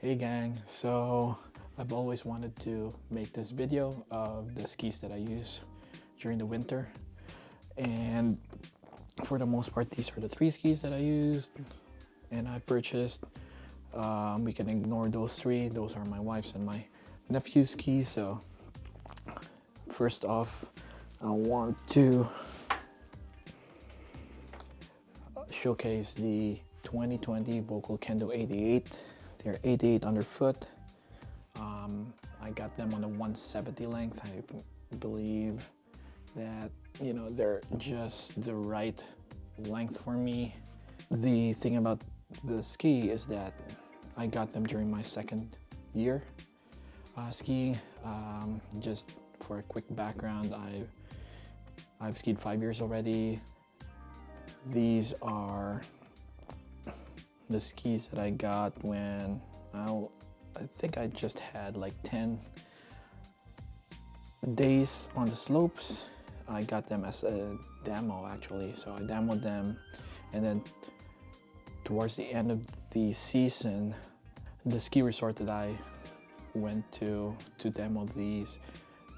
Hey gang, so I've always wanted to make this video of the skis that I use during the winter, and for the most part these are the 3 skis that I used and I purchased. We can ignore those 3, those are my wife's and my nephew's skis. So first off, I want to showcase the 2020 Volkl Kendo 88. They're 88 underfoot. I got them on the 170 length. I believe that, you know, they're just the right length for me. The thing about the ski is that I got them during my 2nd year skiing. Just for a quick background, I've skied 5 years already. These are the skis that I got when I think I just had like 10 days on the slopes. I got them as a demo actually, so I demoed them, and then towards the end of the season, the ski resort that I went to demo these,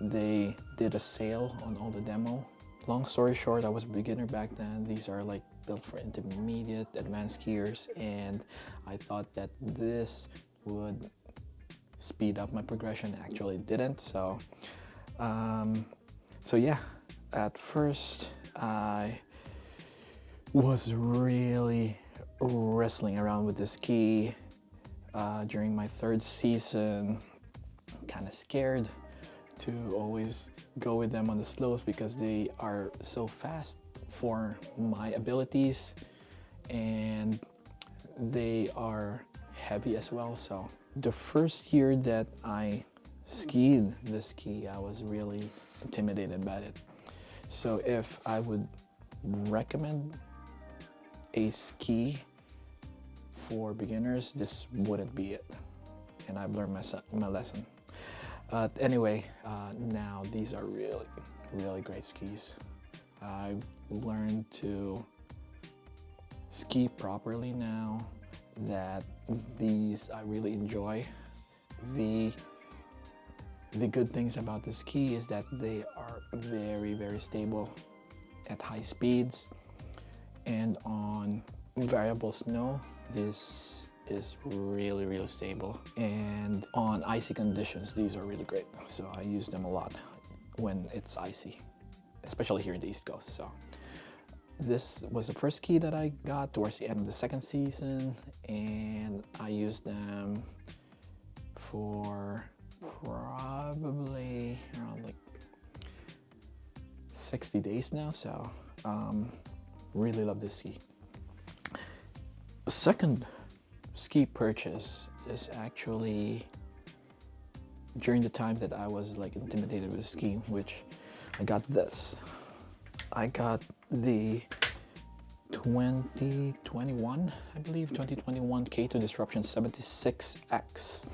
they did a sale on all the demo. Long story short, I was a beginner back then. These are like built for intermediate, advanced skiers, and I thought that this would speed up my progression. Actually it didn't. So yeah, at first I was really wrestling around with the ski during my 3rd season, kind of scared to always go with them on the slopes because they are so fast for my abilities and they are heavy as well. So the first year that I skied the ski, I was really intimidated by it. So if I would recommend a ski for beginners, this wouldn't be it, and I've learned my lesson. Anyway, now these are really great skis. I've learned to ski properly now that these I really enjoy. The good things about the ski is that they are very stable at high speeds, and on variable snow this is really stable, and on icy conditions these are really great. So I use them a lot when it's icy, especially here in the East Coast. So this was the first ski that I got towards the end of the 2nd season, and I used them for probably around like 60 days now. So really love this ski. The second ski purchase is actually during the time that I was like intimidated with skiing, which I got this. I got the 2021, I believe, 2021 K2 Disruption 76X.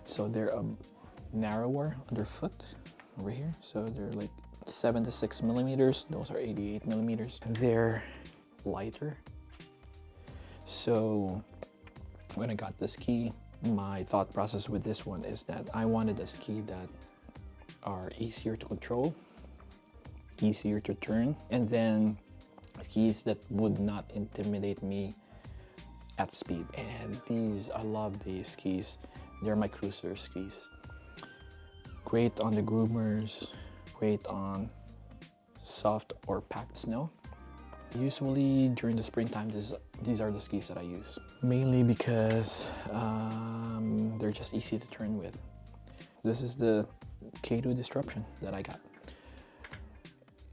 So they're a narrower underfoot over here. So they're like 76 millimeters. Those are 88 millimeters. They're lighter. So when I got the ski, my thought process with this one is that I wanted a ski that are easier to control, easier to turn, and then skis that would not intimidate me at speed. And these, I love these skis. They're my cruiser skis. Great on the groomers, great on soft or packed snow. Usually during the springtime, these are the skis that I use, mainly because they're just easy to turn with. This is the K2 Disruption that I got.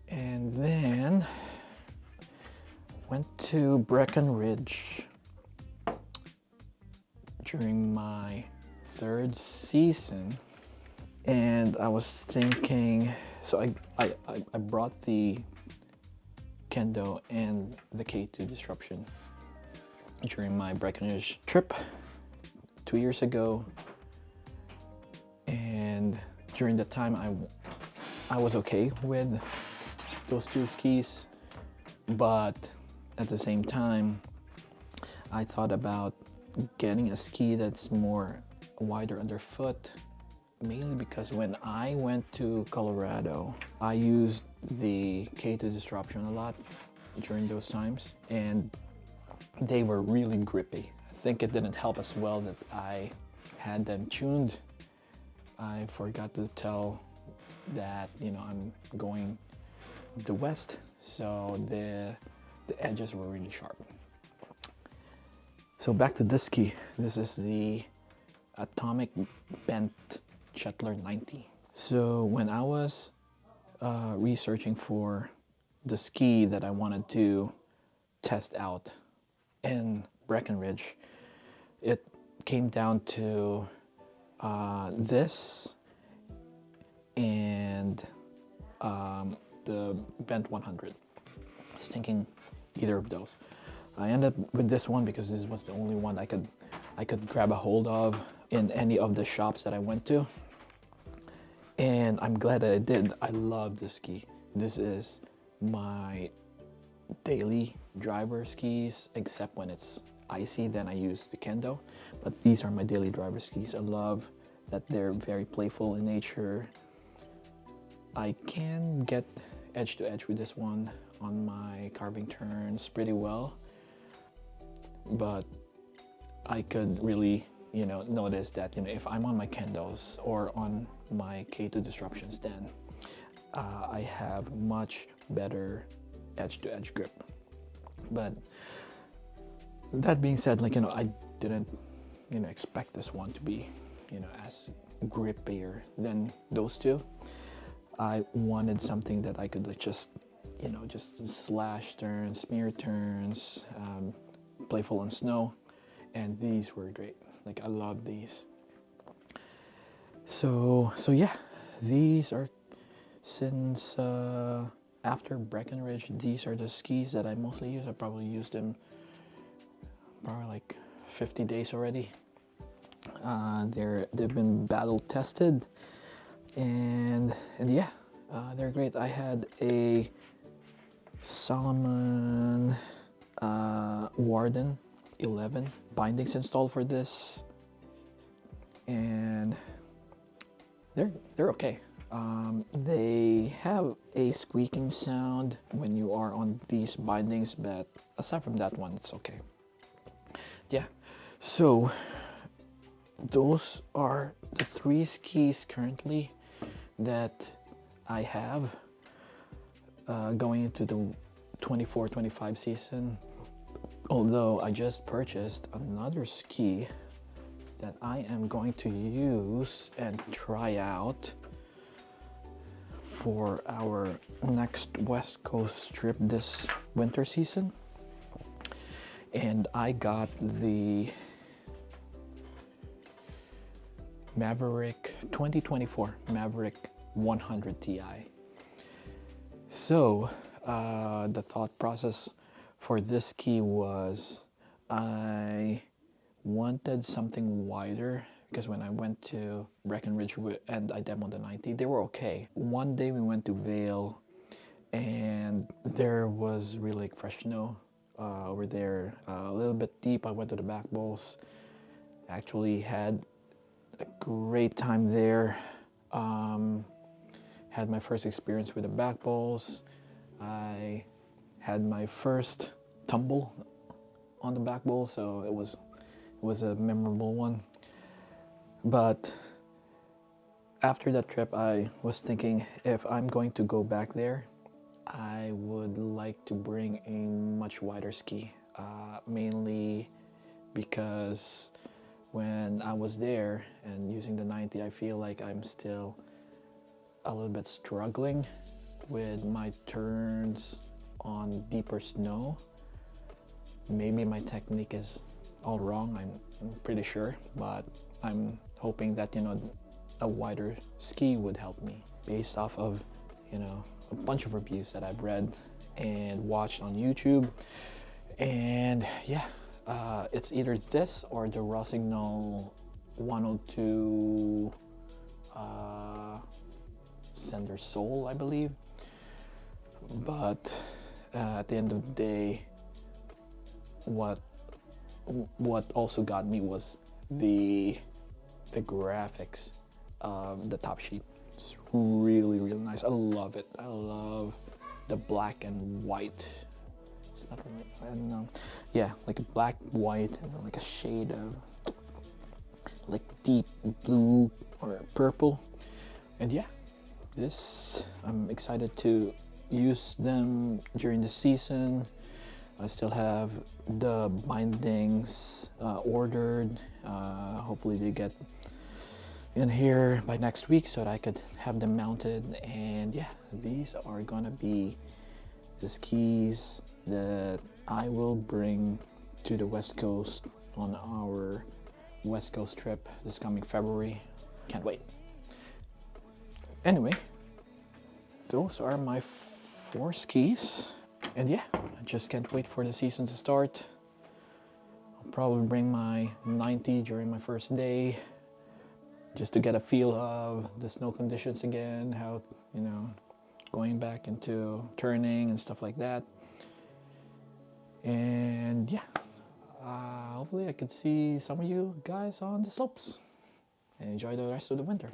And then went to Breckenridge during my 3rd season, and I was thinking, so I brought the Kendo and the K2 Disruption during my Breckenridge trip 2 years ago, and during that time I was okay with those 2 skis, but at the same time I thought about getting a ski that's more wider underfoot, mainly because when I went to Colorado, I used the K2 disruption a lot during those times, and they were really grippy. I think it didn't help as well that I had them tuned. I forgot to tell that, you know, I'm going the west, so the edges were really sharp. So back to this ski. This is the Atomic Bent Shuttler 90. So when I was researching for the ski that I wanted to test out in Breckenridge, it came down to this and the Bent 100. I was thinking either of those. I ended up with this one because this was the only one I could grab a hold of in any of the shops that I went to, and I'm glad that I did. I love this ski. This is my daily driver skis, except when it's icy, then I use the Kendo, but these are my daily driver skis. I love that they're very playful in nature. I can get edge to edge with this one on my carving turns pretty well, but I could really, you know, notice that, you know, if I'm on my Kendos or on my K2 disruptions, then I have much better edge to edge grip. But that being said, like, you know, I didn't, you know, expect this one to be, you know, as grippier than those two. I wanted something that I could like, just, you know, just slash turns, smear turns, playful on snow, and these were great. Like, I love these. So yeah, these are, since after Breckenridge, these are the skis that I mostly use. I probably used them probably like 50 days already. They've been battle tested, and yeah, they're great. I had a Solomon Warden 11 bindings installed for this, and they're okay. They have a squeaking sound when you are on these bindings, but aside from that one, it's okay. Yeah, so those are the 3 skis currently that I have going into the 24-25 season. Although I just purchased another ski that I am going to use and try out for our next West Coast trip this winter season. And I got the Maverick 2024 Maverick 100 Ti. So the thought process for this ski was I wanted something wider, because when I went to Breckenridge and I demoed the 90, they were okay. One day we went to Vail and there was really like fresh snow over there, a little bit deep. I went to the back bowls, actually had a great time there. Had my first experience with the back bowls. I had my first tumble on the back bowl, so it was a memorable one. But after that trip, I was thinking, if I'm going to go back there, I would like to bring a much wider ski, mainly because when I was there and using the 90, I feel like I'm still a little bit struggling with my turns on deeper snow. Maybe my technique is all wrong, I'm pretty sure, but I'm hoping that, you know, a wider ski would help me, based off of, you know, a bunch of reviews that I've read and watched on YouTube. And yeah, it's either this or the Rossignol 102 Sender Soul, I believe. But at the end of the day, what also got me was the the graphics of the top sheet. It's really, really nice. I love it. I love the black and white. It's not really, I don't know. Yeah, like a black, white, and then like a shade of like deep blue or purple. And yeah, this, I'm excited to use them during the season. I still have the bindings ordered. Hopefully they get in here by next week so that I could have them mounted. And yeah, these are gonna be the skis that I will bring to the West Coast on our West Coast trip this coming February. Can't wait. Anyway, those are my 4 skis. And yeah, I just can't wait for the season to start. I'll probably bring my 90 during my first day, just to get a feel of the snow conditions again, how, you know, going back into turning and stuff like that. And yeah, hopefully I could see some of you guys on the slopes and enjoy the rest of the winter.